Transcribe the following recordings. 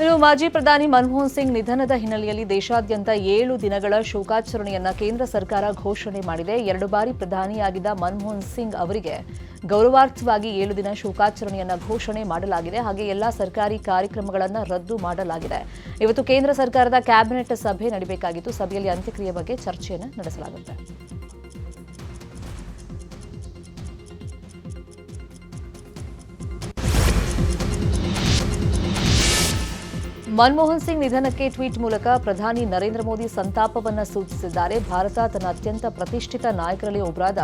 ಇನ್ನು ಮಾಜಿ ಪ್ರಧಾನಿ ಮನಮೋಹನ್ ಸಿಂಗ್ ನಿಧನದ ಹಿನ್ನೆಲೆಯಲ್ಲಿ ದೇಶಾದ್ಯಂತ 7 ದಿನಗಳ ಶೋಕಾಚರಣೆಯನ್ನ ಕೇಂದ್ರ ಸರ್ಕಾರ ಘೋಷಣೆ ಮಾಡಿದೆ. 2 ಬಾರಿ ಪ್ರಧಾನಿಯಾಗಿದ್ದ ಮನಮೋಹನ್ ಸಿಂಗ್ ಅವರಿಗೆ ಗೌರವಾರ್ಥವಾಗಿ 7 ದಿನ ಶೋಕಾಚರಣೆಯನ್ನ ಘೋಷಣೆ ಮಾಡಲಾಗಿದೆ. ಹಾಗೆ ಎಲ್ಲಾ ಸರ್ಕಾರಿ ಕಾರ್ಯಕ್ರಮಗಳನ್ನು ರದ್ದು ಮಾಡಲಾಗಿದೆ. ಇವತ್ತು ಕೇಂದ್ರ ಸರ್ಕಾರದ ಕ್ಯಾಬಿನೆಟ್ ಸಭೆ ನಡೆಯಬೇಕಾಗಿತ್ತು. ಸಭೆಯಲ್ಲಿ ಅಂತ್ಯಕ್ರಿಯೆ ಬಗ್ಗೆ ಚರ್ಚೆಯನ್ನು ನಡೆಸಲಾಗುತ್ತೆ. ಮನಮೋಹನ್ ಸಿಂಗ್ ನಿಧನಕ್ಕೆ ಟ್ವೀಟ್ ಮೂಲಕ ಪ್ರಧಾನಿ ನರೇಂದ್ರ ಮೋದಿ ಸಂತಾಪವನ್ನು ಸೂಚಿಸಿದ್ದಾರೆ. ಭಾರತ ತನ್ನ ಅತ್ಯಂತ ಪ್ರತಿಷ್ಠಿತ ನಾಯಕರಲ್ಲಿ ಒಬ್ಬರಾದ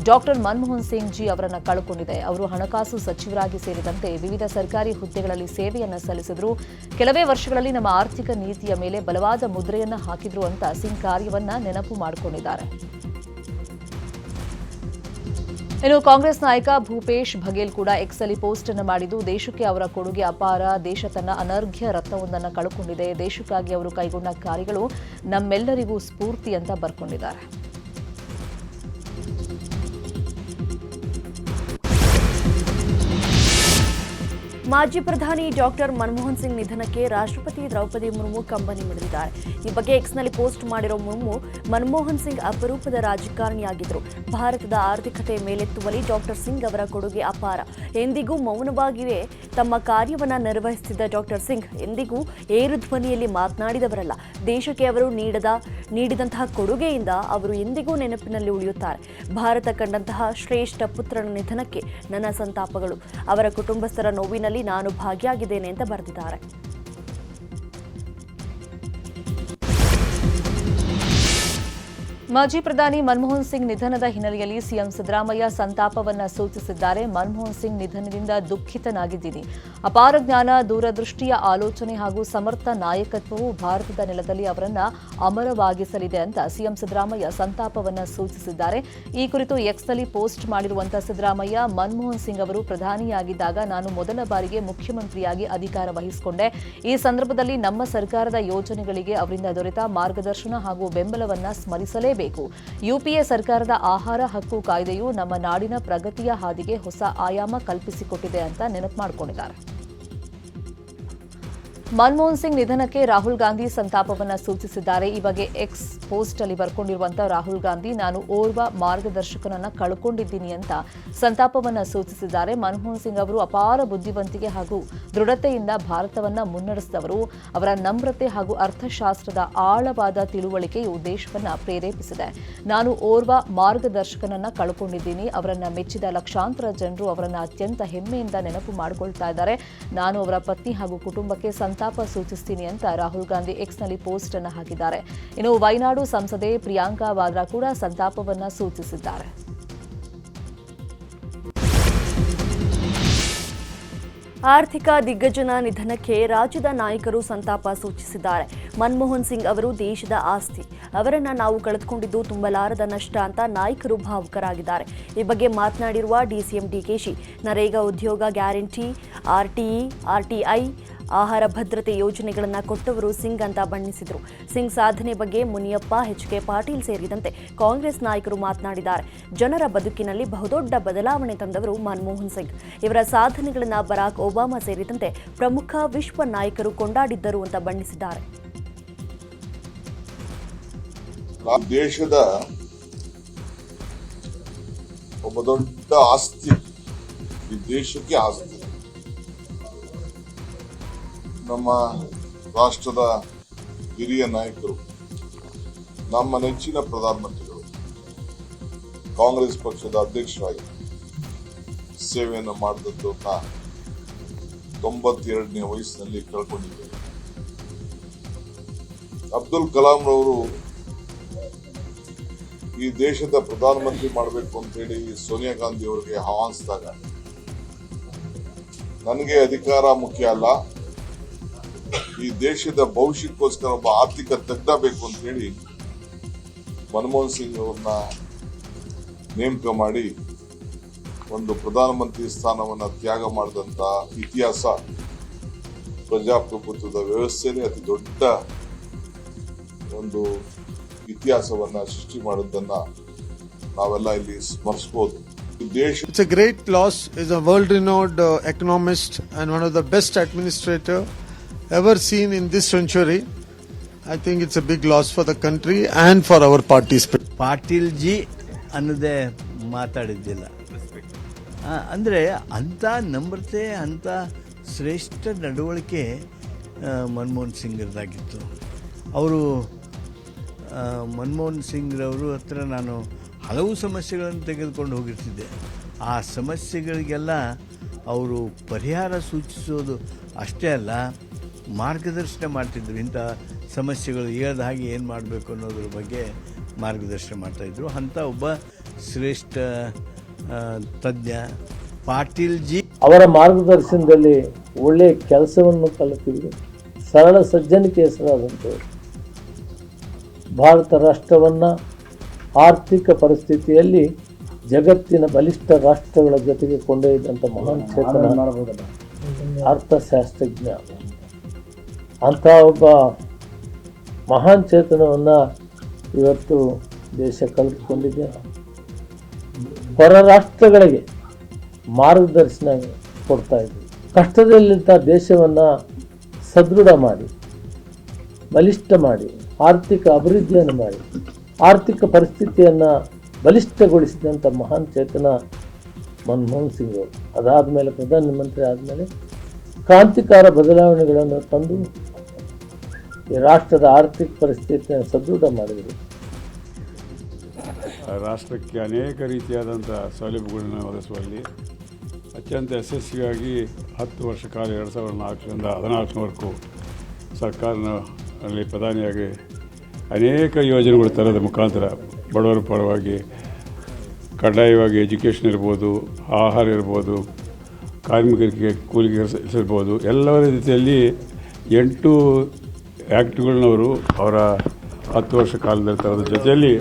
ಡಾಕ್ಟರ್ ಮನಮೋಹನ್ ಸಿಂಗ್ ಜಿ ಅವರನ್ನು ಕಳೆದುಕೊಂಡಿದೆ. ಅವರು ಹಣಕಾಸು ಸಚಿವರಾಗಿ ಸೇರಿದಂತೆ ವಿವಿಧ ಸರ್ಕಾರಿ ಹುದ್ದೆಗಳಲ್ಲಿ ಸೇವೆಯನ್ನು ಸಲ್ಲಿಸಿದ್ರು. ಕೆಲವೇ ವರ್ಷಗಳಲ್ಲಿ ನಮ್ಮ ಆರ್ಥಿಕ ನೀತಿಯ ಮೇಲೆ ಬಲವಾದ ಮುದ್ರೆಯನ್ನು ಹಾಕಿದ್ರು ಅಂತ ಸಿಂಗ್ ಕಾರ್ಯವನ್ನ ನೆನಪು ಮಾಡಿಕೊಂಡಿದ್ದಾರೆ. ಇನ್ನು ಕಾಂಗ್ರೆಸ್ ನಾಯಕ ಭೂಪೇಶ್ ಬಘೇಲ್ ಕೂಡ ಎಕ್ಸ್ನಲ್ಲಿ ಪೋಸ್ಟ್ ಅನ್ನು ಮಾಡಿದ್ದು, ದೇಶಕ್ಕೆ ಅವರ ಕೊಡುಗೆ ಅಪಾರ. ದೇಶ ತನ್ನ ಅನರ್ಘ್ಯ ರತ್ನವೊಂದನ್ನು ಕಳೆದುಕೊಂಡಿದೆ. ದೇಶಕ್ಕಾಗಿ ಅವರು ಕೈಗೊಂಡ ಕಾರ್ಯಗಳು ನಮ್ಮೆಲ್ಲರಿಗೂ ಸ್ಫೂರ್ತಿ ಅಂತ ಬರ್ಕೊಂಡಿದ್ದಾರೆ. ಮಾಜಿ ಪ್ರಧಾನಿ ಡಾಕ್ಟರ್ ಮನಮೋಹನ್ ಸಿಂಗ್ ನಿಧನಕ್ಕೆ ರಾಷ್ಟ್ರಪತಿ ದ್ರೌಪದಿ ಮುರ್ಮು ಕಂಬನಿ ಮಿಡಿದಿದ್ದಾರೆ. ಈ ಬಗ್ಗೆ ಎಕ್ಸ್ನಲ್ಲಿ ಪೋಸ್ಟ್ ಮಾಡಿರೋ ಮುರ್ಮು, ಮನಮೋಹನ್ ಸಿಂಗ್ ಅಪರೂಪದ ರಾಜಕಾರಣಿಯಾಗಿದ್ದರು. ಭಾರತದ ಆರ್ಥಿಕತೆ ಮೇಲೆತ್ತುವಲ್ಲಿ ಡಾಕ್ಟರ್ ಸಿಂಗ್ ಅವರ ಕೊಡುಗೆ ಅಪಾರ. ಎಂದಿಗೂ ಮೌನವಾಗಿಯೇ ತಮ್ಮ ಕಾರ್ಯವನ್ನು ನಿರ್ವಹಿಸುತ್ತಿದ್ದ ಡಾಕ್ಟರ್ ಸಿಂಗ್ ಎಂದಿಗೂ ಏರು ಧ್ವನಿಯಲ್ಲಿ ಮಾತನಾಡಿದವರಲ್ಲ. ದೇಶಕ್ಕೆ ಅವರು ನೀಡಿದಂತಹ ಕೊಡುಗೆಯಿಂದ ಅವರು ಎಂದಿಗೂ ನೆನಪಿನಲ್ಲಿ ಉಳಿಯುತ್ತಾರೆ. ಭಾರತ ಕಂಡಂತಹ ಶ್ರೇಷ್ಠ ಪುತ್ರನ ನಿಧನಕ್ಕೆ ನನ್ನ ಸಂತಾಪಗಳು. ಅವರ ಕುಟುಂಬಸ್ಥರ ನೋವಿನಲ್ಲಿ ನಾನು ಭಾಗಿಯಾಗಿದ್ದೇನೆ ಅಂತ ಬರೆದಿದ್ದಾರೆ. ಮಾಜಿ ಪ್ರಧಾನಿ ಮನಮೋಹನ್ ಸಿಂಗ್ ನಿಧನದ ಹಿನ್ನೆಲೆಯಲ್ಲಿ ಸಿಎಂ ಸಿದ್ದರಾಮಯ್ಯ ಸಂತಾಪವನ್ನು ಸೂಚಿಸಿದ್ದಾರೆ. ಮನಮೋಹನ್ ಸಿಂಗ್ ನಿಧನದಿಂದ ದುಃಖಿತನಾಗಿದ್ದೀನಿ. ಅಪಾರ ಜ್ಞಾನ, ದೂರದೃಷ್ಟಿಯ ಆಲೋಚನೆ ಹಾಗೂ ಸಮರ್ಥ ನಾಯಕತ್ವವು ಭಾರತದ ನೆಲದಲ್ಲಿ ಅವರನ್ನ ಅಮರವಾಗಿಸಲಿದೆ ಅಂತ ಸಿಎಂ ಸಿದ್ದರಾಮಯ್ಯ ಸಂತಾಪವನ್ನು ಸೂಚಿಸಿದ್ದಾರೆ. ಈ ಕುರಿತು ಎಕ್ಸ್ನಲ್ಲಿ ಪೋಸ್ಟ್ ಮಾಡಿರುವಂತಹ ಸಿದ್ದರಾಮಯ್ಯ, ಮನಮೋಹನ್ ಸಿಂಗ್ ಅವರು ಪ್ರಧಾನಿಯಾಗಿದ್ದಾಗ ನಾನು ಮೊದಲ ಬಾರಿಗೆ ಮುಖ್ಯಮಂತ್ರಿಯಾಗಿ ಅಧಿಕಾರ ವಹಿಸಿಕೊಂಡೆ. ಈ ಸಂದರ್ಭದಲ್ಲಿ ನಮ್ಮ ಸರ್ಕಾರದ ಯೋಜನೆಗಳಿಗೆ ಅವರಿಂದ ದೊರೆತ ಮಾರ್ಗದರ್ಶನ ಹಾಗೂ ಬೆಂಬಲವನ್ನು ಸ್ಮರಿಸಲೇಬೇಕು. ಯುಪಿಎ ಸರ್ಕಾರದ ಆಹಾರ ಹಕ್ಕು ಕಾಯ್ದೆಯು ನಮ್ಮ ನಾಡಿನ ಪ್ರಗತಿಯ ಹಾದಿಗೆ ಹೊಸ ಆಯಾಮ ಕಲ್ಪಿಸಿಕೊಟ್ಟಿದೆ ಅಂತ ನೆನಪು ಮಾಡಿಕೊಂಡಿದ್ದಾರೆ. ಮನಮೋಹನ್ ಸಿಂಗ್ ನಿಧನಕ್ಕೆ ರಾಹುಲ್ ಗಾಂಧಿ ಸಂತಾಪವನ್ನು ಸೂಚಿಸಿದ್ದಾರೆ. ಈ ಬಗ್ಗೆ ಎಕ್ಸ್ ಪೋಸ್ಟ್ ಅಲ್ಲಿ ಬರ್ಕೊಂಡಿರುವಂತಹ ರಾಹುಲ್ ಗಾಂಧಿ, ನಾನು ಓರ್ವ ಮಾರ್ಗದರ್ಶಕನನ್ನ ಕಳ್ಕೊಂಡಿದ್ದೀನಿ ಅಂತ ಸಂತಾಪವನ್ನು ಸೂಚಿಸಿದ್ದಾರೆ. ಮನಮೋಹನ್ ಸಿಂಗ್ ಅವರು ಅಪಾರ ಬುದ್ಧಿವಂತಿಕೆ ಹಾಗೂ ದೃಢತೆಯಿಂದ ಭಾರತವನ್ನ ಮುನ್ನಡೆಸಿದವರು. ಅವರ ನಮ್ರತೆ ಹಾಗೂ ಅರ್ಥಶಾಸ್ತ್ರದ ಆಳವಾದ ತಿಳುವಳಿಕೆಯು ದೇಶವನ್ನ ಪ್ರೇರೇಪಿಸಿದೆ. ನಾನು ಓರ್ವ ಮಾರ್ಗದರ್ಶಕನನ್ನ ಕಳ್ಕೊಂಡಿದ್ದೀನಿ. ಅವರನ್ನ ಮೆಚ್ಚಿದ ಲಕ್ಷಾಂತರ ಜನರು ಅವರನ್ನ ಅತ್ಯಂತ ಹೆಮ್ಮೆಯಿಂದ ನೆನಪು ಮಾಡಿಕೊಳ್ತಾ ಇದ್ದಾರೆ. ನಾನು ಅವರ ಪತ್ನಿ ಹಾಗೂ ಕುಟುಂಬಕ್ಕೆ ಸಂತಾಪ ಸೂಚಿಸ್ತೀನಿ ಅಂತ ರಾಹುಲ್ ಗಾಂಧಿ ಎಕ್ಸ್ನಲ್ಲಿ ಪೋಸ್ಟ್ ಅನ್ನು ಹಾಕಿದ್ದಾರೆ. ಇನ್ನು ವಯನಾಡು ಸಂಸದೆ ಪ್ರಿಯಾಂಕಾ ವಾದ್ರಾ ಕೂಡ ಸಂತಾಪವನ್ನು ಸೂಚಿಸಿದ್ದಾರೆ. ಆರ್ಥಿಕ ದಿಗ್ಗಜನ ನಿಧನಕ್ಕೆ ರಾಜ್ಯದ ನಾಯಕರು ಸಂತಾಪ ಸೂಚಿಸಿದ್ದಾರೆ. ಮನಮೋಹನ್ ಸಿಂಗ್ ಅವರು ದೇಶದ ಆಸ್ತಿ. ಅವರನ್ನು ನಾವು ಕಳೆದುಕೊಂಡಿದ್ದು ತುಂಬಲಾರದ ನಷ್ಟ ಅಂತ ನಾಯಕರು ಭಾವುಕರಾಗಿದ್ದಾರೆ. ಈ ಬಗ್ಗೆ ಮಾತನಾಡಿರುವ ಡಿಸಿಎಂ ಡಿಕೆಶಿ, ನರೇಗಾ ಉದ್ಯೋಗ ಗ್ಯಾರಂಟಿ, ಆರ್ಟಿಐ, ಆಹಾರ ಭದ್ರತೆ ಯೋಜನೆಗಳನ್ನು ಕೊಟ್ಟವರು ಸಿಂಗ್ ಅಂತ ಬಣ್ಣಿಸಿದರು. ಸಿಂಗ್ ಸಾಧನೆ ಬಗ್ಗೆ ಮುನಿಯಪ್ಪ, ಎಚ್.ಕೆ. ಪಾಟೀಲ್ ಸೇರಿದಂತೆ ಕಾಂಗ್ರೆಸ್ ನಾಯಕರು ಮಾತನಾಡಿದ್ದಾರೆ. ಜನರ ಬದುಕಿನಲ್ಲಿ ಬಹುದೊಡ್ಡ ಬದಲಾವಣೆ ತಂದವರು ಮನಮೋಹನ್ ಸಿಂಗ್. ಇವರ ಸಾಧನೆಗಳನ್ನು ಬರಾಕ್ ಒಬಾಮಾ ಸೇರಿದಂತೆ ಪ್ರಮುಖ ವಿಶ್ವ ನಾಯಕರು ಕೊಂಡಾಡಿದ್ದರು ಅಂತ ಬಣ್ಣಿಸಿದ್ದಾರೆ. ದೇಶದ ಒಬ್ಬ ದೊಡ್ಡ ಆಸ್ತಿ, ಈ ದೇಶಕ್ಕೆ ಆಸ್ತಿ. ನಮ್ಮ ರಾಷ್ಟ್ರದ ಹಿರಿಯ ನಾಯಕರು, ನಮ್ಮ ನೆಚ್ಚಿನ ಪ್ರಧಾನಮಂತ್ರಿಗಳು, ಕಾಂಗ್ರೆಸ್ ಪಕ್ಷದ ಅಧ್ಯಕ್ಷರಾಗಿ ಸೇವೆಯನ್ನು ಮಾಡಿದದ್ದು 92ನೇ ವಯಸ್ಸಿನಲ್ಲಿ ಕಳ್ಕೊಂಡಿದ್ದೇವೆ. ಅಬ್ದುಲ್ ಕಲಾಂ ರವರು ಈ ದೇಶದ ಪ್ರಧಾನಮಂತ್ರಿ ಮಾಡಬೇಕು ಅಂತ ಹೇಳಿ ಸೋನಿಯಾ ಗಾಂಧಿ ಅವರಿಗೆ ಆಹ್ವಾನಿಸಿದಾಗ, ನನಗೆ ಅಧಿಕಾರ ಮುಖ್ಯ ಅಲ್ಲ, ಈ ದೇಶದ ಭವಿಷ್ಯಕ್ಕೋಸ್ಕರ ಒಬ್ಬ ಆರ್ಥಿಕ ತಜ್ಞ ಬೇಕು ಅಂತ ಹೇಳಿ ಮನಮೋಹನ್ ಸಿಂಗ್ ಅವ್ರನ್ನ ನೇಮಕ ಮಾಡಿ ಒಂದು ಪ್ರಧಾನಮಂತ್ರಿ ಸ್ಥಾನವನ್ನ ತ್ಯಾಗ ಮಾಡಿದಂತ ಇತಿಹಾಸ ಪ್ರಜಾಪ್ರಭುತ್ವದ ವ್ಯವಸ್ಥೆಯಲ್ಲಿ ಅತಿ ದೊಡ್ಡ ಒಂದು ಇತಿಹಾಸವನ್ನ ಸೃಷ್ಟಿ ಮಾಡಿದ್ದನ್ನ ನಾವೆಲ್ಲ ಇಲ್ಲಿ ಸ್ಮರಿಸಬಹುದು. It's a great loss. He's a world-renowned economist and one of the best administrator ever seen in this century. I think it's a big loss for the country and for our party spirit. Patil G ಅನ್ನೋದೇ ಮಾತಾಡಿದ್ದಿಲ್ಲ. ಅಂದರೆ ಅಂಥ ನಮ್ರತೆ, ಅಂಥ ಶ್ರೇಷ್ಠ ನಡವಳಿಕೆ ಮನಮೋಹನ್ ಸಿಂಗ್ರದಾಗಿತ್ತು. ಅವರು ಮನಮೋಹನ್ ಸಿಂಗ್ರವರು ಹತ್ರ ನಾನು ಹಲವು ಸಮಸ್ಯೆಗಳನ್ನು ತೆಗೆದುಕೊಂಡು ಹೋಗಿರ್ತಿದ್ದೆ. ಆ ಸಮಸ್ಯೆಗಳಿಗೆಲ್ಲ ಅವರು ಪರಿಹಾರ ಸೂಚಿಸೋದು ಅಷ್ಟೇ ಅಲ್ಲ, ಮಾರ್ಗದರ್ಶನ ಮಾಡ್ತಿದ್ರು. ಇಂಥ ಸಮಸ್ಯೆಗಳು ಏಳದ ಹಾಗೆ ಏನು ಮಾಡಬೇಕು ಅನ್ನೋದ್ರ ಬಗ್ಗೆ ಮಾರ್ಗದರ್ಶನ ಮಾಡ್ತಾಯಿದ್ರು. ಅಂಥ ಒಬ್ಬ ಶ್ರೇಷ್ಠ ತಜ್ಞ ಪಾಟೀಲ್ ಜಿ ಅವರ ಮಾರ್ಗದರ್ಶನದಲ್ಲಿ ಒಳ್ಳೆಯ ಕೆಲಸವನ್ನು ಕಲಿತಿದ್ರು. ಸರಳ ಸಜ್ಜನಿಕೆ ಹೆಸರಾದಂಥವ್ರು. ಭಾರತ ರಾಷ್ಟ್ರವನ್ನು ಆರ್ಥಿಕ ಪರಿಸ್ಥಿತಿಯಲ್ಲಿ ಜಗತ್ತಿನ ಬಲಿಷ್ಠ ರಾಷ್ಟ್ರಗಳ ಜೊತೆಗೆ ಕೊಂಡೊಯ್ದಂಥ ಮಹಾನ್ ಚೇತನ ಅರ್ಥಶಾಸ್ತ್ರಜ್ಞ. ಅಂಥ ಒಬ್ಬ ಮಹಾನ್ ಚೇತನವನ್ನು ಇವತ್ತು ದೇಶ ಕಳೆದುಕೊಂಡಿದೆ. ಹೊರ ರಾಷ್ಟ್ರಗಳಿಗೆ ಮಾರ್ಗದರ್ಶನ ಕೊಡ್ತಾ ಇದ್ವಿ. ಕಷ್ಟದಲ್ಲಿದ್ದ ದೇಶವನ್ನು ಸದೃಢ ಮಾಡಿ, ಬಲಿಷ್ಠ ಮಾಡಿ, ಆರ್ಥಿಕ ಅಭಿವೃದ್ಧಿಯನ್ನು ಮಾಡಿ, ಆರ್ಥಿಕ ಪರಿಸ್ಥಿತಿಯನ್ನು ಬಲಿಷ್ಠಗೊಳಿಸಿದಂಥ ಮಹಾನ್ ಚೇತನ ಮನಮೋಹನ್ ಸಿಂಗ್ ಅವರು. ಅದಾದಮೇಲೆ ಪ್ರಧಾನಮಂತ್ರಿ ಆದಮೇಲೆ ಕ್ರಾಂತಿಕಾರ ಬದಲಾವಣೆಗಳನ್ನು ತಂದು ಈ ರಾಷ್ಟ್ರದ ಆರ್ಥಿಕ ಪರಿಸ್ಥಿತಿಯನ್ನು ಸದೃಢ ಮಾಡಿದರು. ರಾಷ್ಟ್ರಕ್ಕೆ ಅನೇಕ ರೀತಿಯಾದಂಥ ಸೌಲಭ್ಯಗಳನ್ನು ಒದಗಿಸುವಲ್ಲಿ ಅತ್ಯಂತ ಯಶಸ್ವಿಯಾಗಿ 10 ವರ್ಷ ಕಾಲ 2004ರಿಂದ 2014ವರೆಗೂ ಸರ್ಕಾರದಲ್ಲಿ ಪ್ರಧಾನಿಯಾಗಿ ಅನೇಕ ಯೋಜನೆಗಳು ತರೋದ್ರ ಮುಖಾಂತರ ಬಡವರ ಪರವಾಗಿ ಕಡ್ಡಾಯವಾಗಿ ಎಜುಕೇಷನ್ ಇರ್ಬೋದು, ಆಹಾರ ಇರ್ಬೋದು, ಕಾರ್ಮಿಕರಿಗೆ ಕೂಲಿಗೆ ಇರ್ಬೋದು, ಎಲ್ಲ ರೀತಿಯಲ್ಲಿ 8 ಆ್ಯಕ್ಟ್ಗಳನ್ನವರು ಅವರ 10 ವರ್ಷ ಕಾಲದಲ್ಲಿ ತರೋದ್ರ ಜೊತೆಯಲ್ಲಿ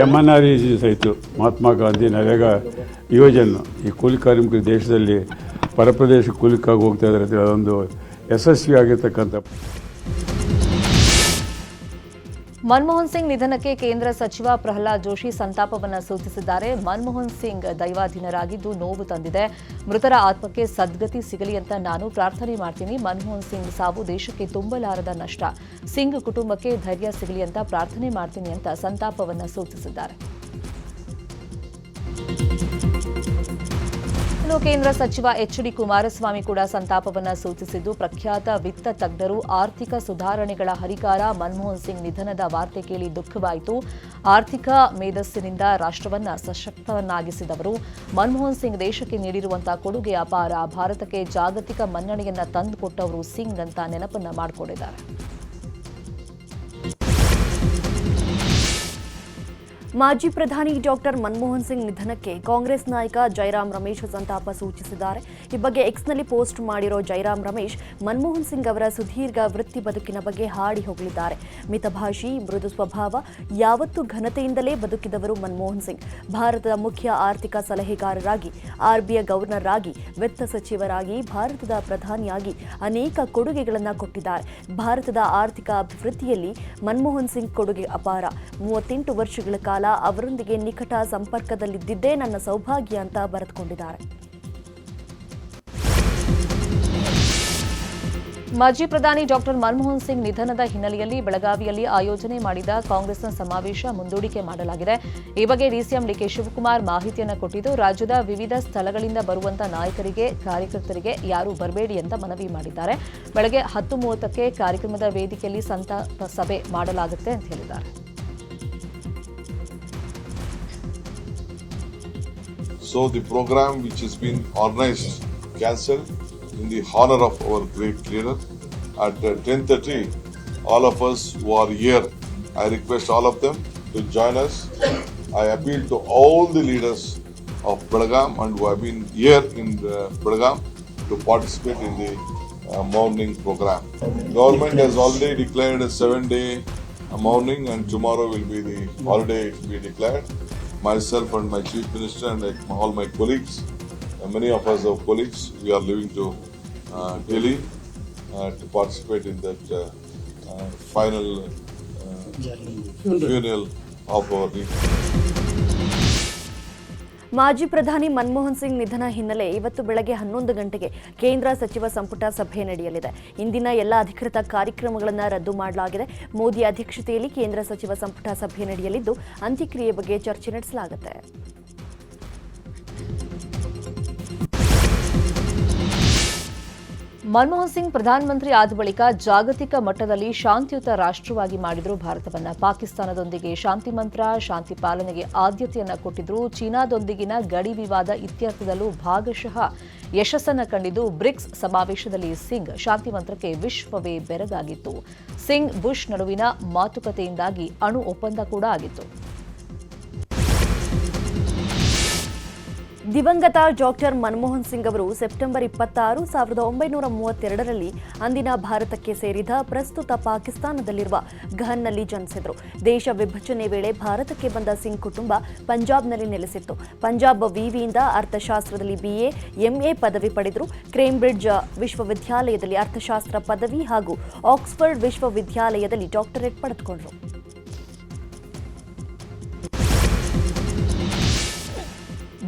MNREG ಸಹಿತ ಮಹಾತ್ಮ ಗಾಂಧಿ ನರೇಗಾ ಯೋಜನೆ, ಈ ಕೂಲಿ ಕಾರ್ಮಿಕರು ದೇಶದಲ್ಲಿ ಪರಪ್ರದೇಶ ಕೂಲಿಕ್ಕಾಗಿ ಹೋಗ್ತಾ ಇದ್ದಾರೆ. ಅದೊಂದು ಯಶಸ್ವಿಯಾಗಿರ್ತಕ್ಕಂಥ. ಮನಮೋಹನ್ ಸಿಂಗ್ ನಿಧನಕ್ಕೆ ಕೇಂದ್ರ ಸಚಿವ ಪ್ರಹ್ಲಾದ್ ಜೋಶಿ ಸಂತಾಪವನ್ನು ಸೂಚಿಸಿದ್ದಾರೆ. ಮನಮೋಹನ್ ಸಿಂಗ್ ದೈವಾಧೀನರಾಗಿದ್ದು ನೋವು ತಂದಿದೆ. ಮೃತರ ಆತ್ಮಕ್ಕೆ ಸದ್ಗತಿ ಸಿಗಲಿ ಅಂತ ನಾನು ಪ್ರಾರ್ಥನೆ ಮಾಡ್ತೀನಿ. ಮನಮೋಹನ್ ಸಿಂಗ್ ಸಾವು ದೇಶಕ್ಕೆ ತುಂಬಲಾರದ ನಷ್ಟ. ಸಿಂಗ್ ಕುಟುಂಬಕ್ಕೆ ಧೈರ್ಯ ಸಿಗಲಿ ಅಂತ ಪ್ರಾರ್ಥನೆ ಮಾಡ್ತೀನಿ ಅಂತ ಸಂತಾಪವನ್ನು ಸೂಚಿಸಿದ್ದಾರೆ. ಕೇಂದ್ರ ಸಚಿವ ಎಚ್.ಡಿ. ಕುಮಾರಸ್ವಾಮಿ ಕೂಡ ಸಂತಾಪವನ್ನು ಸೂಚಿಸಿದ್ದು, ಪ್ರಖ್ಯಾತ ವಿತ್ತ ತಜ್ಞರು, ಆರ್ಥಿಕ ಸುಧಾರಣೆಗಳ ಹರಿಕಾರ ಮನಮೋಹನ್ ಸಿಂಗ್ ನಿಧನದ ವಾರ್ತೆ ಕೇಳಿ ದುಃಖವಾಯಿತು. ಆರ್ಥಿಕ ಮೇಧಸ್ಸಿನಿಂದ ರಾಷ್ಟ್ರವನ್ನ ಸಶಕ್ತವನ್ನಾಗಿಸಿದವರು. ಮನಮೋಹನ್ ಸಿಂಗ್ ದೇಶಕ್ಕೆ ನೀಡಿರುವಂತಹ ಕೊಡುಗೆ ಅಪಾರ. ಭಾರತಕ್ಕೆ ಜಾಗತಿಕ ಮನ್ನಣೆಯನ್ನ ತಂದುಕೊಟ್ಟವರು ಸಿಂಗ್ ಅಂತ ನೆನಪನ್ನ ಮಾಡಿಕೊಂಡಿದ್ದಾರೆ. ಮಾಜಿ ಪ್ರಧಾನಿ ಡಾಕ್ಟರ್ ಮನಮೋಹನ್ ಸಿಂಗ್ ನಿಧನಕ್ಕೆ ಕಾಂಗ್ರೆಸ್ ನಾಯಕ ಜೈರಾಮ್ ರಮೇಶ್ ಸಂತಾಪ ಸೂಚಿಸಿದ್ದಾರೆ. ಈ ಬಗ್ಗೆ ಎಕ್ಸ್ನಲ್ಲಿ ಪೋಸ್ಟ್ ಮಾಡಿರೋ ಜೈರಾಮ್ ರಮೇಶ್ ಮನಮೋಹನ್ ಸಿಂಗ್ ಅವರ ಸುದೀರ್ಘ ವೃತ್ತಿ ಬದುಕಿನ ಬಗ್ಗೆ ಹಾಡಿ ಹೋಗಲಿದ್ದಾರೆ. ಮಿತಭಾಷಿ, ಮೃದು ಸ್ವಭಾವ, ಯಾವತ್ತೂ ಘನತೆಯಿಂದಲೇ ಬದುಕಿದವರು ಮನಮೋಹನ್ ಸಿಂಗ್. ಭಾರತದ ಮುಖ್ಯ ಆರ್ಥಿಕ ಸಲಹೆಗಾರರಾಗಿ, RBI ಗವರ್ನರ್ ಆಗಿ, ವಿತ್ತ ಸಚಿವರಾಗಿ, ಭಾರತದ ಪ್ರಧಾನಿಯಾಗಿ ಅನೇಕ ಕೊಡುಗೆಗಳನ್ನು ಕೊಟ್ಟಿದ್ದಾರೆ. ಭಾರತದ ಆರ್ಥಿಕ ಅಭಿವೃದ್ಧಿಯಲ್ಲಿ ಮನಮೋಹನ್ ಸಿಂಗ್ ಕೊಡುಗೆ ಅಪಾರ. 38 ವರ್ಷಗಳ ಕಾಲ ಅವರೊಂದಿಗೆ ನಿಕಟ ಸಂಪರ್ಕದಲ್ಲಿದ್ದಿದ್ದೇ ನನ್ನ ಸೌಭಾಗ್ಯ ಅಂತ ಬರೆದುಕೊಂಡಿದ್ದಾರೆ. ಮಾಜಿ ಪ್ರಧಾನಿ ಡಾಕ್ಟರ್ ಮನಮೋಹನ್ ಸಿಂಗ್ ನಿಧನದ ಹಿನ್ನೆಲೆಯಲ್ಲಿ ಬೆಳಗಾವಿಯಲ್ಲಿ ಆಯೋಜನೆ ಮಾಡಿದ ಕಾಂಗ್ರೆಸ್ನ ಸಮಾವೇಶ ಮುಂದೂಡಿಕೆ ಮಾಡಲಾಗಿದೆ. ಈ ಬಗ್ಗೆ ಡಿಸಿಎಂ ಡಿಕೆ ಶಿವಕುಮಾರ್ ಮಾಹಿತಿಯನ್ನು ಕೊಟ್ಟಿದ್ದು, ರಾಜ್ಯದ ವಿವಿಧ ಸ್ಥಳಗಳಿಂದ ಬರುವಂತಹ ನಾಯಕರಿಗೆ, ಕಾರ್ಯಕರ್ತರಿಗೆ ಯಾರೂ ಬರಬೇಡಿ ಅಂತ ಮನವಿ ಮಾಡಿದ್ದಾರೆ. ಬೆಳಗ್ಗೆ 10:30ಕ್ಕೆ ಕಾರ್ಯಕ್ರಮದ ವೇದಿಕೆಯಲ್ಲಿ ಸಂತಾಪ ಸಭೆ ಮಾಡಲಾಗುತ್ತೆ ಅಂತ ಹೇಳಿದ್ದಾರೆ. So the program which has been organized, cancelled in the honor of our great leader at 10:30. All of us who are here, I request all of them to join us. I appeal to all the leaders of Belgaum and who have been here in Belgaum to participate in the mourning program. Government has already declared a 7-day mourning, and tomorrow will be the holiday to be declared. Myself and my Chief Minister and all my colleagues, many of us are colleagues, we are leaving to Delhi to participate in that final funeral of our leader. ಮಾಜಿ ಪ್ರಧಾನಿ ಮನಮೋಹನ್ ಸಿಂಗ್ ನಿಧನ ಹಿನ್ನೆಲೆ ಇವತ್ತು ಬೆಳಗ್ಗೆ 11 ಗಂಟೆಗೆ ಕೇಂದ್ರ ಸಚಿವ ಸಂಪುಟ ಸಭೆ ನಡೆಯಲಿದೆ. ಇಂದಿನ ಎಲ್ಲ ಅಧಿಕೃತ ಕಾರ್ಯಕ್ರಮಗಳನ್ನು ರದ್ದು ಮಾಡಲಾಗಿದೆ. ಮೋದಿ ಅಧ್ಯಕ್ಷತೆಯಲ್ಲಿ ಕೇಂದ್ರ ಸಚಿವ ಸಂಪುಟ ಸಭೆ ನಡೆಯಲಿದ್ದು ಅಂತ್ಯಕ್ರಿಯೆ ಬಗ್ಗೆ ಚರ್ಚೆ ನಡೆಸಲಾಗುತ್ತೆ. ಮನಮೋಹನ್ ಸಿಂಗ್ ಪ್ರಧಾನಮಂತ್ರಿ ಆದ ಬಳಿಕ ಜಾಗತಿಕ ಮಟ್ಟದಲ್ಲಿ ಶಾಂತಿಯುತ ರಾಷ್ಟ್ರವಾಗಿ ಮಾಡಿದ್ರು ಭಾರತವನ್ನ. ಪಾಕಿಸ್ತಾನದೊಂದಿಗೆ ಶಾಂತಿ ಮಂತ್ರ, ಶಾಂತಿ ಪಾಲನೆಗೆ ಆದ್ಯತೆಯನ್ನ ಕೊಟ್ಟಿದ್ರು. ಚೀನಾದೊಂದಿಗಿನ ಗಡಿ ವಿವಾದ ಇತ್ಯರ್ಥದಲ್ಲೂ ಭಾಗಶಃ ಯಶಸ್ಸನ್ನ ಕಂಡಿದ್ದು. ಬ್ರಿಕ್ಸ್ ಸಮಾವೇಶದಲ್ಲಿ ಸಿಂಗ್ ಶಾಂತಿ ಮಂತ್ರಕ್ಕೆ ವಿಶ್ವವೇ ಬೆರಗಾಗಿತ್ತು. ಸಿಂಗ್ ಬುಷ್ ನಡುವಿನ ಮಾತುಕತೆಯಿಂದಾಗಿ ಅಣು ಒಪ್ಪಂದ ಕೂಡ ಆಗಿತ್ತು. ದಿವಂಗತ ಡಾಕ್ಟರ್ ಮನಮೋಹನ್ ಸಿಂಗ್ ಅವರು ಸೆಪ್ಟೆಂಬರ್ 26, 1932ರಲ್ಲಿ ಅಂದಿನ ಭಾರತಕ್ಕೆ ಸೇರಿದ ಪ್ರಸ್ತುತ ಪಾಕಿಸ್ತಾನದಲ್ಲಿರುವ ಗಹನ್ನಲ್ಲಿ ಜನಿಸಿದರು. ದೇಶ ವಿಭಜನೆ ವೇಳೆ ಭಾರತಕ್ಕೆ ಬಂದ ಸಿಂಗ್ ಕುಟುಂಬ ಪಂಜಾಬ್ನಲ್ಲಿ ನೆಲೆಸಿತ್ತು. ಪಂಜಾಬ್ ವಿವಿಯಿಂದ ಅರ್ಥಶಾಸ್ತ್ರದಲ್ಲಿ BA, MA ಪದವಿ ಪಡೆದರು. ಕೇಂಬ್ರಿಡ್ಜ್ ವಿಶ್ವವಿದ್ಯಾಲಯದಲ್ಲಿ ಅರ್ಥಶಾಸ್ತ್ರ ಪದವಿ ಹಾಗೂ ಆಕ್ಸ್ಫರ್ಡ್ ವಿಶ್ವವಿದ್ಯಾಲಯದಲ್ಲಿ ಡಾಕ್ಟರೇಟ್ ಪಡೆದುಕೊಂಡರು.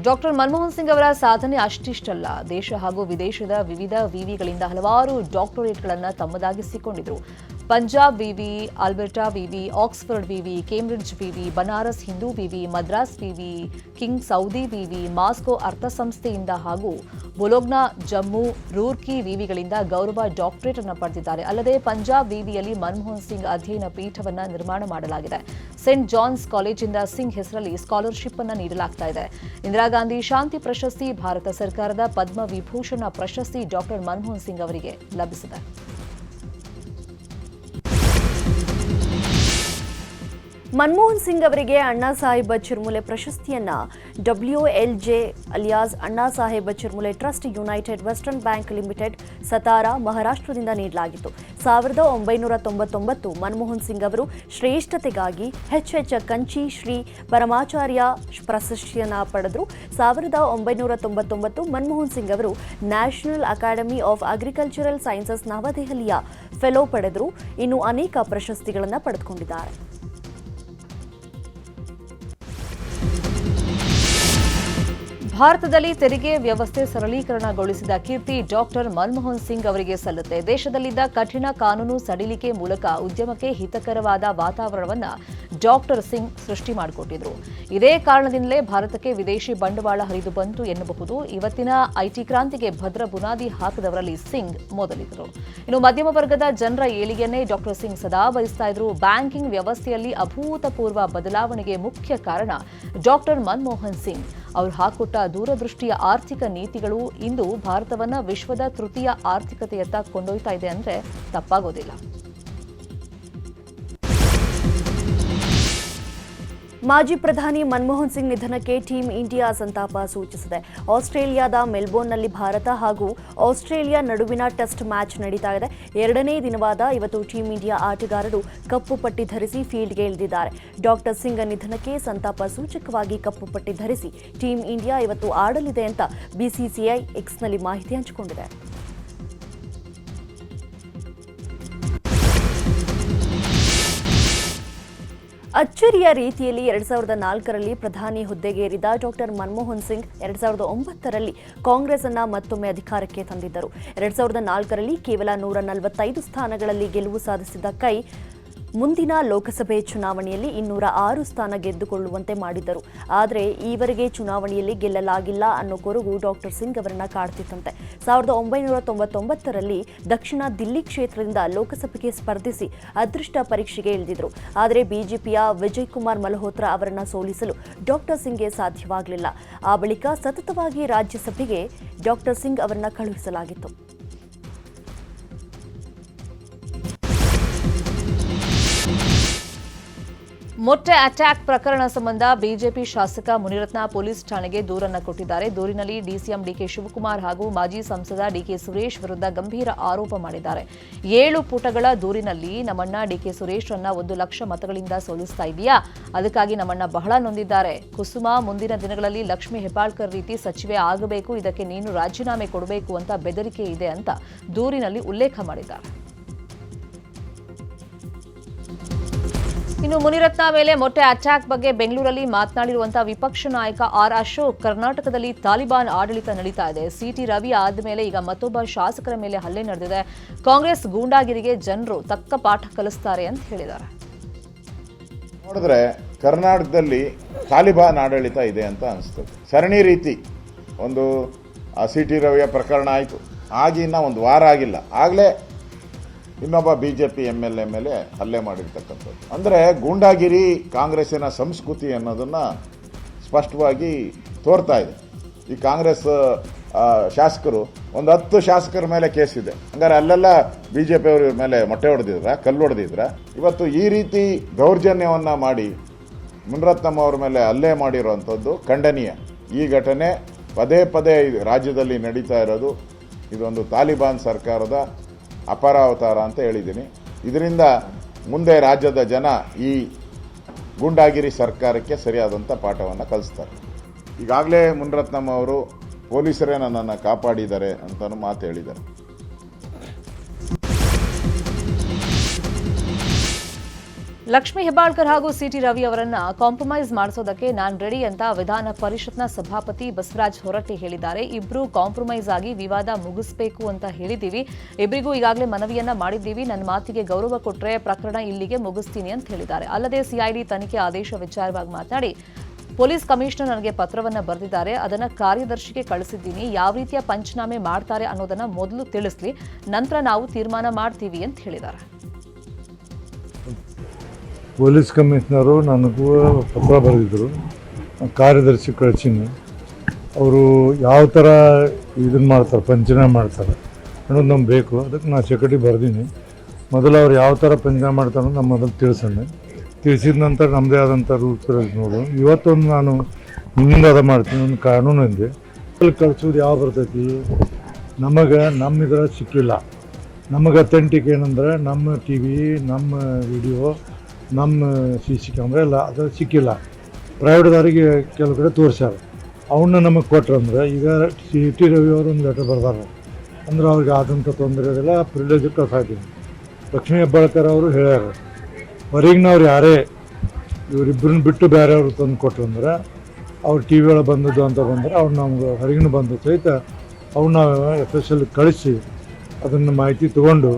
ಡಾಕ್ಟರ್ ಮನಮೋಹನ್ ಸಿಂಗ್ ಅವರ ಸಾಧನೆ ಅಷ್ಟಿಷ್ಟಲ್ಲ. ದೇಶ ಹಾಗೂ ವಿದೇಶದ ವಿವಿಧ ವಿವಿಗಳಿಂದ ಹಲವಾರು ಡಾಕ್ಟರೇಟ್ಗಳನ್ನು ತಮ್ಮದಾಗಿಸಿಕೊಂಡಿದ್ರು. ಪಂಜಾಬ್ ವಿವಿ, ಆಲ್ಬರ್ಟಾ ವಿವಿ, ಆಕ್ಸ್ಫರ್ಡ್ ವಿವಿ, ಕೇಂಬ್ರಿಡ್ಜ್ ವಿವಿ, ಬನಾರಸ್ ಹಿಂದೂ ವಿವಿ, ಮದ್ರಾಸ್ ವಿವಿ, ಕಿಂಗ್ ಸೌದಿ ವಿವಿ, ಮಾಸ್ಕೋ ಅರ್ಥಸಂಸ್ಥೆಯಿಂದ ಹಾಗೂ ಬೊಲೋಗ್ನಾ, ಜಮ್ಮು, ರೂರ್ಕಿ ವಿವಿಗಳಿಂದ ಗೌರವ ಡಾಕ್ಟರೇಟ್ ಅನ್ನು ಪಡೆದಿದ್ದಾರೆ. ಅಲ್ಲದೆ ಪಂಜಾಬ್ ವಿವಿಯಲ್ಲಿ ಮನಮೋಹನ್ ಸಿಂಗ್ ಅಧ್ಯಯನ ಪೀಠವನ್ನು ನಿರ್ಮಾಣ ಮಾಡಲಾಗಿದೆ. ಸೇಂಟ್ ಜಾನ್ಸ್ ಕಾಲೇಜಿಂದ ಸಿಂಗ್ ಹೆಸರಲ್ಲಿ ಸ್ಕಾಲರ್ಶಿಪ್ ಅನ್ನು ನೀಡಲಾಗ್ತಾ ಇದೆ. ಇಂದಿರಾ ಗಾಂಧಿ ಶಾಂತಿ ಪ್ರಶಸ್ತಿ, ಭಾರತ ಸರ್ಕಾರದ ಪದ್ಮ ವಿಭೂಷಣ ಪ್ರಶಸ್ತಿ ಡಾಕ್ಟರ್ ಮನಮೋಹನ್ ಸಿಂಗ್ ಅವರಿಗೆ ಲಭಿಸಿದೆ. ಮನಮೋಹನ್ ಸಿಂಗ್ ಅವರಿಗೆ ಅಣ್ಣಾ ಸಾಹೇಬ ಚಿರ್ಮುಲೆ ಪ್ರಶಸ್ತಿಯನ್ನ WLJ alias Anna Saheb Chirmule Trust United Western Bank Limited, Satara, ಮಹಾರಾಷ್ಟ್ರದಿಂದ ನೀಡಲಾಗಿತ್ತು. 1999 ಮನಮೋಹನ್ ಸಿಂಗ್ ಅವರು ಶ್ರೇಷ್ಠತೆಗಾಗಿ HH ಕಂಚಿ ಶ್ರೀ ಪರಮಾಚಾರ್ಯ ಪ್ರಶಸ್ತಿಯನ್ನ ಪಡೆದರು. 1999 ಮನಮೋಹನ್ ಸಿಂಗ್ ಅವರು national academy of agricultural sciences ನವದೆಹಲಿಯ ಫೆಲೋ ಪಡೆದರು. ಇನ್ನು ಅನೇಕ ಪ್ರಶಸ್ತಿಗಳನ್ನು ಪಡೆದುಕೊಂಡಿದ್ದಾರೆ. ಭಾರತದಲ್ಲಿ ತೆರಿಗೆ ವ್ಯವಸ್ಥೆ ಸರಳೀಕರಣಗೊಳಿಸಿದ ಕೀರ್ತಿ ಡಾಕ್ಟರ್ ಮನಮೋಹನ್ ಸಿಂಗ್ ಅವರಿಗೆ ಸಲ್ಲುತ್ತೆ. ದೇಶದಲ್ಲಿದ್ದ ಕಠಿಣ ಕಾನೂನು ಸಡಿಲಿಕೆ ಮೂಲಕ ಉದ್ಯಮಕ್ಕೆ ಹಿತಕರವಾದ ವಾತಾವರಣವನ್ನು ಡಾಕ್ಟರ್ ಸಿಂಗ್ ಸೃಷ್ಟಿ ಮಾಡಿಕೊಟ್ಟಿದ್ರು. ಇದೇ ಕಾರಣದಿಂದಲೇ ಭಾರತಕ್ಕೆ ವಿದೇಶಿ ಬಂಡವಾಳ ಹರಿದು ಬಂತು ಎನ್ನಬಹುದು. ಇವತ್ತಿನ IT ಕ್ರಾಂತಿಗೆ ಭದ್ರ ಬುನಾದಿ ಹಾಕಿದವರಲ್ಲಿ ಸಿಂಗ್ ಮೊದಲಿದ್ದರು. ಇನ್ನು ಮಧ್ಯಮ ವರ್ಗದ ಜನರ ಏಳಿಗೆಯನ್ನೇ ಡಾಕ್ಟರ್ ಸಿಂಗ್ ಸದಾ ಬಯಸ್ತಾ ಇದ್ರು. ಬ್ಯಾಂಕಿಂಗ್ ವ್ಯವಸ್ಥೆಯಲ್ಲಿ ಅಭೂತಪೂರ್ವ ಬದಲಾವಣೆಗೆ ಮುಖ್ಯ ಕಾರಣ ಡಾಕ್ಟರ್ ಮನಮೋಹನ್ ಸಿಂಗ್ ಅವರು ಹಾಕೊಟ್ಟ ದೂರದೃಷ್ಟಿಯ ಆರ್ಥಿಕ ನೀತಿಗಳು ಇಂದು ಭಾರತವನ್ನ ವಿಶ್ವದ ತೃತೀಯ ಆರ್ಥಿಕತೆಯತ್ತ ಕೊಂಡೊಯ್ತಾ ಇದೆ ಅಂದ್ರೆ ತಪ್ಪಾಗೋದಿಲ್ಲ. ಮಾಜಿ ಪ್ರಧಾನಿ ಮನಮೋಹನ್ ಸಿಂಗ್ ನಿಧನಕ್ಕೆ ಟೀಂ ಇಂಡಿಯಾ ಸಂತಾಪ ಸೂಚಿಸಿದೆ. ಆಸ್ಟ್ರೇಲಿಯಾದ ಮೆಲ್ಬೋರ್ನ್ನಲ್ಲಿ ಭಾರತ ಹಾಗೂ ಆಸ್ಟ್ರೇಲಿಯಾ ನಡುವಿನ ಟೆಸ್ಟ್ ಮ್ಯಾಚ್ ನಡೀತಾ ಇದೆ. 2ನೇ ದಿನವಾದ ಇವತ್ತು ಟೀಂ ಇಂಡಿಯಾ ಆಟಗಾರರು ಕಪ್ಪು ಪಟ್ಟಿ ಧರಿಸಿ ಫೀಲ್ಡ್ಗೆ ಇಳಿದಿದ್ದಾರೆ. ಡಾಕ್ಟರ್ ಸಿಂಗ್ ನಿಧನಕ್ಕೆ ಸಂತಾಪ ಸೂಚಕವಾಗಿ ಕಪ್ಪು ಪಟ್ಟಿ ಧರಿಸಿ ಟೀಂ ಇಂಡಿಯಾ ಇವತ್ತು ಆಡಲಿದೆ ಅಂತ BCCI ಎಕ್ಸ್ನಲ್ಲಿ ಮಾಹಿತಿ ಹಂಚಿಕೊಂಡಿದೆ. ಅಚ್ಚರಿಯ ರೀತಿಯಲ್ಲಿ 2004ರಲ್ಲಿ ಪ್ರಧಾನಿ ಹುದ್ದೆಗೇರಿದ ಡಾಕ್ಟರ್ ಮನಮೋಹನ್ ಸಿಂಗ್ 2009ರಲ್ಲಿ ಕಾಂಗ್ರೆಸ್ ಅನ್ನ ಮತ್ತೊಮ್ಮೆ ಅಧಿಕಾರಕ್ಕೆ ತಂದಿದ್ದರು. 2004ರಲ್ಲಿ ಕೇವಲ 145 ಸ್ಥಾನಗಳಲ್ಲಿ ಗೆಲುವು ಸಾಧಿಸಿದ ಕೈ ಮುಂದಿನ ಲೋಕಸಭೆ ಚುನಾವಣೆಯಲ್ಲಿ 206 ಸ್ಥಾನ ಗೆದ್ದುಕೊಳ್ಳುವಂತೆ ಮಾಡಿದ್ದರು. ಆದರೆ ಈವರೆಗೆ ಚುನಾವಣೆಯಲ್ಲಿ ಗೆಲ್ಲಲಾಗಿಲ್ಲ ಅನ್ನೋ ಕೊರಗು ಡಾಕ್ಟರ್ ಸಿಂಗ್ ಅವರನ್ನ ಕಾಡ್ತಿತ್ತಂತೆ. 1999ರಲ್ಲಿ ದಕ್ಷಿಣ ದಿಲ್ಲಿ ಕ್ಷೇತ್ರದಿಂದ ಲೋಕಸಭೆಗೆ ಸ್ಪರ್ಧಿಸಿ ಅದೃಷ್ಟ ಪರೀಕ್ಷೆಗೆ ಇಳಿದಿದ್ರು. ಆದರೆ ಬಿಜೆಪಿಯ ವಿಜಯ್ ಕುಮಾರ್ ಮಲ್ಹೋತ್ರಾ ಅವರನ್ನ ಸೋಲಿಸಲು ಡಾಕ್ಟರ್ ಸಿಂಗ್ಗೆ ಸಾಧ್ಯವಾಗಲಿಲ್ಲ. ಆ ಬಳಿಕ ಸತತವಾಗಿ ರಾಜ್ಯಸಭೆಗೆ ಡಾಕ್ಟರ್ ಸಿಂಗ್ ಅವರನ್ನ ಕಳುಹಿಸಲಾಗಿತ್ತು. ಮೊಟ್ಟೆ ಅಟ್ಯಾಕ್ ಪ್ರಕರಣ ಸಂಬಂಧ ಬಿಜೆಪಿ ಶಾಸಕ ಮುನಿರತ್ನ ಪೊಲೀಸ್ ಠಾಣೆಗೆ ದೂರನ್ನು ಕೊಟ್ಟಿದ್ದಾರೆ. ದೂರಿನಲ್ಲಿ ಡಿಸಿಎಂ ಡಿಕೆ ಶಿವಕುಮಾರ್ ಹಾಗೂ ಮಾಜಿ ಸಂಸದ ಡಿಕೆ ಸುರೇಶ್ ವಿರುದ್ಧ ಗಂಭೀರ ಆರೋಪ ಮಾಡಿದ್ದಾರೆ. 7 ಪುಟಗಳ ದೂರಿನಲ್ಲಿ ನಮ್ಮಣ್ಣ ಡಿಕೆ ಸುರೇಶ್ರನ್ನ 1 ಲಕ್ಷ ಮತಗಳಿಂದ ಸೋಲಿಸ್ತಾ ಇದೆಯಾ, ಅದಕ್ಕಾಗಿ ನಮ್ಮಣ್ಣ ಬಹಳ ನೊಂದಿದ್ದಾರೆ. ಕುಸುಮ ಮುಂದಿನ ದಿನಗಳಲ್ಲಿ ಲಕ್ಷ್ಮೀ ಹೆಬ್ಬಾಳ್ಕರ್ ರೀತಿ ಸಚಿವೆ ಆಗಬೇಕು, ಇದಕ್ಕೆ ನೀನು ರಾಜೀನಾಮೆ ಕೊಡಬೇಕು ಅಂತ ಬೆದರಿಕೆ ಇದೆ ಅಂತ ದೂರಿನಲ್ಲಿ ಉಲ್ಲೇಖ ಮಾಡಿದ್ದಾರೆ. ಇನ್ನು ಮುನಿರತ್ನ ಮೇಲೆ ಮೊಟ್ಟೆ ಅಟ್ಯಾಕ್ ಬಗ್ಗೆ ಬೆಂಗಳೂರಲ್ಲಿ ಮಾತನಾಡಿರುವಂತಹ ವಿಪಕ್ಷ ನಾಯಕ ಆರ್ ಅಶೋಕ್, ಕರ್ನಾಟಕದಲ್ಲಿ ತಾಲಿಬಾನ್ ಆಡಳಿತ ನಡೀತಾ ಇದೆ. ಸಿಟಿ ರವಿ ಆದ್ಮೇಲೆ ಈಗ ಮತ್ತೊಬ್ಬ ಶಾಸಕರ ಮೇಲೆ ಹಲ್ಲೆ ನಡೆದಿದೆ. ಕಾಂಗ್ರೆಸ್ ಗೂಂಡಾಗಿರಿಗೆ ಜನರು ತಕ್ಕ ಪಾಠ ಕಲಿಸ್ತಾರೆ ಅಂತ ಹೇಳಿದ್ದಾರೆ. ನೋಡಿದ್ರೆ ಕರ್ನಾಟಕದಲ್ಲಿ ತಾಲಿಬಾನ್ ಆಡಳಿತ ಇದೆ ಅಂತ ಅನಿಸ್ತದೆ. ಸರಣಿ ರೀತಿ ಒಂದು ಸಿಟಿ ರವಿಯ ಪ್ರಕರಣ ಆಯಿತು, ಆಗಿನ್ನ ಒಂದು ವಾರ ಆಗಿಲ್ಲ, ಆಗಲೇ ಇನ್ನೊಬ್ಬ BJP MLA ಮೇಲೆ ಹಲ್ಲೆ ಮಾಡಿರ್ತಕ್ಕಂಥದ್ದು. ಅಂದರೆ ಗೂಂಡಾಗಿರಿ ಕಾಂಗ್ರೆಸ್ಸಿನ ಸಂಸ್ಕೃತಿ ಅನ್ನೋದನ್ನು ಸ್ಪಷ್ಟವಾಗಿ ತೋರ್ತಾ ಇದೆ. ಈ ಕಾಂಗ್ರೆಸ್ ಶಾಸಕರು ಒಂದು 10 ಶಾಸಕರ ಮೇಲೆ ಕೇಸಿದೆ. ಹಂಗಾರೆ ಅಲ್ಲೆಲ್ಲ BJP ಅವ್ರ ಮೇಲೆ ಮೊಟ್ಟೆ ಹೊಡೆದಿದ್ರ, ಕಲ್ಲು ಹೊಡೆದಿದ್ರ? ಇವತ್ತು ಈ ರೀತಿ ದೌರ್ಜನ್ಯವನ್ನು ಮಾಡಿ ಮುನಿರತ್ನಂ ಅವ್ರ ಮೇಲೆ ಹಲ್ಲೆ ಮಾಡಿರುವಂಥದ್ದು ಖಂಡನೀಯ. ಈ ಘಟನೆ ಪದೇ ಪದೇ ರಾಜ್ಯದಲ್ಲಿ ನಡೀತಾ ಇರೋದು ಇದೊಂದು ತಾಲಿಬಾನ್ ಸರ್ಕಾರದ ಅಪರಾವತಾರ ಅಂತ ಹೇಳಿದ್ದೀನಿ. ಇದರಿಂದ ಮುಂದೆ ರಾಜ್ಯದ ಜನ ಈ ಗೂಂಡಾಗಿರಿ ಸರ್ಕಾರಕ್ಕೆ ಸರಿಯಾದಂಥ ಪಾಠವನ್ನು ಕಲಿಸ್ತಾರೆ. ಈಗಾಗಲೇ ಮುನಿರತ್ನಂ ಅವರು ಪೊಲೀಸರೇ ನನ್ನನ್ನು ಕಾಪಾಡಿದ್ದಾರೆ ಅಂತಲೂ ಮಾತು ಹೇಳಿದ್ದಾರೆ. ಲಕ್ಷ್ಮೀ ಹೆಬ್ಬಾಳ್ಕರ್ ಹಾಗೂ ಸಿಟಿ ರವಿ ಅವರನ್ನ ಕಾಂಪ್ರಮೈಸ್ ಮಾಡಿಸೋದಕ್ಕೆ ನಾನು ರೆಡಿ ಅಂತ ವಿಧಾನ ಪರಿಷತ್ನ ಸಭಾಪತಿ ಬಸವರಾಜ ಹೊರಟ್ಟಿ ಹೇಳಿದ್ದಾರೆ. ಇಬ್ರು ಕಾಂಪ್ರಮೈಸ್ ಆಗಿ ವಿವಾದ ಮುಗಿಸಬೇಕು ಅಂತ ಹೇಳಿದ್ದೀವಿ. ಇಬ್ಬರಿಗೂ ಈಗಾಗಲೇ ಮನವಿಯನ್ನ ಮಾಡಿದ್ದೀವಿ. ನನ್ನ ಮಾತಿಗೆ ಗೌರವ ಕೊಟ್ಟರೆ ಪ್ರಕರಣ ಇಲ್ಲಿಗೆ ಮುಗಿಸ್ತೀನಿ ಅಂತ ಹೇಳಿದ್ದಾರೆ. ಅಲ್ಲದೆ ಸಿಐಡಿ ತನಿಖೆ ಆದೇಶ ವಿಚಾರವಾಗಿ ಮಾತನಾಡಿ, ಪೊಲೀಸ್ ಕಮಿಷನರ್ ನನಗೆ ಪತ್ರವನ್ನ ಬರೆದಿದ್ದಾರೆ, ಅದನ್ನ ಕಾರ್ಯದರ್ಶಿಗೆ ಕಳಿಸಿದ್ದೀನಿ. ಯಾವ ರೀತಿಯ ಪಂಚನಾಮೆ ಮಾಡ್ತಾರೆ ಅನ್ನೋದನ್ನ ಮೊದಲು ತಿಳಿಸ್ಲಿ, ನಂತರ ನಾವು ತೀರ್ಮಾನ ಮಾಡ್ತೀವಿ ಅಂತ ಹೇಳಿದ್ದಾರೆ. ಪೊಲೀಸ್ ಕಮಿಷನರು ನನಗೂ ಪತ್ರ ಬರೆದಿದ್ದರು, ಕಾರ್ಯದರ್ಶಿ ಕಳಿಸೀನಿ. ಅವರು ಯಾವ ಥರ ಇದನ್ನು ಮಾಡ್ತಾರೆ, ಪಂಚನಾಮೆ ಮಾಡ್ತಾರೆ ಅನ್ನೋದು ನಮ್ಗೆ ಬೇಕು. ಅದಕ್ಕೆ ನಾನು ಸೆಕ್ರೆಟರಿ ಬರೆದೀನಿ. ಮೊದಲು ಅವ್ರು ಯಾವ ಥರ ಪಂಚನಾಮೆ ಮಾಡ್ತಾರೆ ಅನ್ನೋದು ನಮ್ಮ ಮೊದಲು ತಿಳಿಸೋಣ. ತಿಳಿಸಿದ ನಂತರ ನಮ್ಮದೇ ಆದಂಥ ರೂಲ್ಸ್ ನೋಡು. ಇವತ್ತೊಂದು ನಾನು ಹಿಂಗೆ ಅದ ಮಾಡ್ತೀನಿ, ಒಂದು ಕಾನೂನು ಇದೆ. ಅಲ್ಲಿ ಕಳಿಸೋದು ಯಾವ ಬರ್ತೈತಿ, ನಮಗೆ ನಮ್ಮ ಇದರ ಸಿಕ್ಕಿಲ್ಲ. ನಮಗೆ ಅಥೆಂಟಿಕ್ ಏನಂದ್ರೆ ನಮ್ಮ TV, ನಮ್ಮ ವಿಡಿಯೋ, ನಮ್ಮ CC ಕ್ಯಾಮ್ರಾ ಎಲ್ಲ ಅದು ಸಿಕ್ಕಿಲ್ಲ. ಪ್ರೈವೇಟ್ದವರಿಗೆ ಕೆಲವು ಕಡೆ ತೋರಿಸ್ಯಾರ, ಅವನ್ನ ನಮಗೆ ಕೊಟ್ರಂದ್ರೆ ಈಗ ಸಿಟಿ ರವಿ ಅವರು ಒಂದು ಲೆಟರ್ ಬರ್ದಾರ ಅಂದ್ರೆ ಅವ್ರಿಗೆ ಆದಂಥ ತೊಂದರೆ ಅದೆಲ್ಲ ಪ್ರಿವಿಲೇಜ್ ಕಳ್ಸಾಯ್ತೀನಿ. ಲಕ್ಷ್ಮೀ ಹೆಬ್ಬಾಳ್ಕರ್ ಅವರು ಹೇಳ್ಯಾರ, ಹೊರಗಿನವ್ರು ಯಾರೇ ಇವರಿಬ್ಬರನ್ನ ಬಿಟ್ಟು ಬೇರೆಯವ್ರು ತಂದು ಕೊಟ್ರಂದ್ರೆ ಅವ್ರು TV ಒಳಗೆ ಬಂದದ್ದು ಅಂತ ಬಂದರೆ ಅವ್ರು ನಮ್ಗೆ ಹೊರಗಿನ ಬಂದು ಸಹಿತ ಅವ್ನ FSL ಕಳಿಸಿ ಅದನ್ನು ಮಾಹಿತಿ ತೊಗೊಂಡು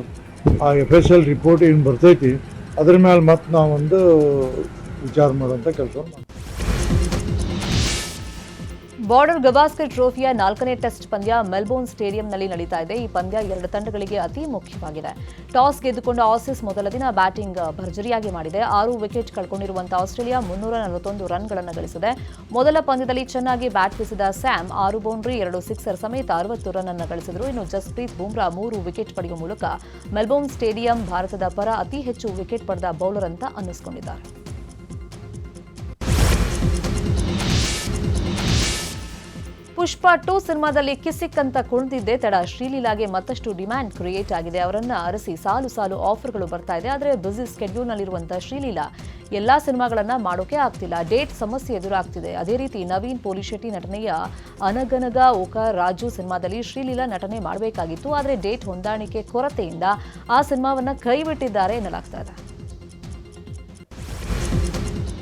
ಆ FSL ರಿಪೋರ್ಟ್ ಏನು ಬರ್ತೈತಿ ಅದ್ರ ಮೇಲೆ ಮತ್ತೆ ನಾವೊಂದು ವಿಚಾರ ಮಾಡುವಂಥ ಕೆಲಸ ಮಾಡ್ತೀವಿ. ಬಾರ್ಡರ್ ಗವಾಸ್ಕರ್ ಟ್ರೋಫಿಯ 4ನೇ ಟೆಸ್ಟ್ ಪಂದ್ಯ ಮೆಲ್ಬೋರ್ನ್ ಸ್ಟೇಡಿಯಂನಲ್ಲಿ ನಡೀತಾ ಇದೆ. ಈ ಪಂದ್ಯ 2 ತಂಡಗಳಿಗೆ ಅತಿ ಮುಖ್ಯವಾಗಿದೆ. ಟಾಸ್ ಗೆದ್ದುಕೊಂಡ ಆಸೀಸ್ ಮೊದಲ ದಿನ ಬ್ಯಾಟಿಂಗ್ ಭರ್ಜರಿಯಾಗಿ ಮಾಡಿದೆ. 6 ವಿಕೆಟ್ ಕಳ್ಕೊಂಡಿರುವಂತಹ ಆಸ್ಟ್ರೇಲಿಯಾ 341 ರನ್ಗಳನ್ನು ಗಳಿಸಿದೆ. ಮೊದಲ ಪಂದ್ಯದಲ್ಲಿ ಚೆನ್ನಾಗಿ ಬ್ಯಾಟ್ ಬೀಸಿದ ಸ್ಯಾಮ್ 6 ಬೌಂಡ್ರಿ 2 ಸಿಕ್ಸರ್ ಸಮೇತ 60 ರನ್ ಅನ್ನು ಗಳಿಸಿದರು. ಇನ್ನು ಜಸ್ಪ್ರೀತ್ ಬುಮ್ರಾ 3 ವಿಕೆಟ್ ಪಡೆಯುವ ಮೂಲಕ ಮೆಲ್ಬೋರ್ನ್ ಸ್ಟೇಡಿಯಂ ಭಾರತದ ಪರ ಅತಿ ಹೆಚ್ಚು ವಿಕೆಟ್ ಪಡೆದ ಬೌಲರ್ ಅಂತ ಅನ್ನಿಸಿಕೊಂಡಿದ್ದಾರೆ. ಪುಷ್ಪ 2 ಸಿನಿಮಾದಲ್ಲಿ ಕಿಸಿಕ್ ಅಂತ ಕುಣಿದಿದ್ದೇ ತಡ ಶ್ರೀಲೀಲಾಗೆ ಮತ್ತಷ್ಟು ಡಿಮ್ಯಾಂಡ್ ಕ್ರಿಯೇಟ್ ಆಗಿದೆ. ಅವರನ್ನ ಅರಸಿ ಸಾಲು ಸಾಲು ಆಫರ್ಗಳು ಬರ್ತಾ ಇದೆ. ಆದರೆ ಬ್ಯುಸಿ ಸ್ಕೆಡ್ಯೂಲ್ನಲ್ಲಿರುವಂತಹ ಶ್ರೀಲೀಲಾ ಎಲ್ಲಾ ಸಿನಿಮಾಗಳನ್ನ ಮಾಡೋಕೆ ಆಗ್ತಿಲ್ಲ. ಡೇಟ್ ಸಮಸ್ಯೆ ಎದುರಾಗ್ತಿದೆ. ಅದೇ ರೀತಿ ನವೀನ್ ಪೋಲಿಶೆಟ್ಟಿ ನಟನೆಯ ಅನಗನಗ ಓಕ ರಾಜು ಸಿನಿಮಾದಲ್ಲಿ ಶ್ರೀಲೀಲಾ ನಟನೆ ಮಾಡಬೇಕಾಗಿತ್ತು. ಆದರೆ ಡೇಟ್ ಹೊಂದಾಣಿಕೆ ಕೊರತೆಯಿಂದ ಆ ಸಿನಿಮಾವನ್ನ ಕೈಬಿಟ್ಟಿದ್ದಾರೆ ಎನ್ನಲಾಗ್ತಾ ಇದೆ.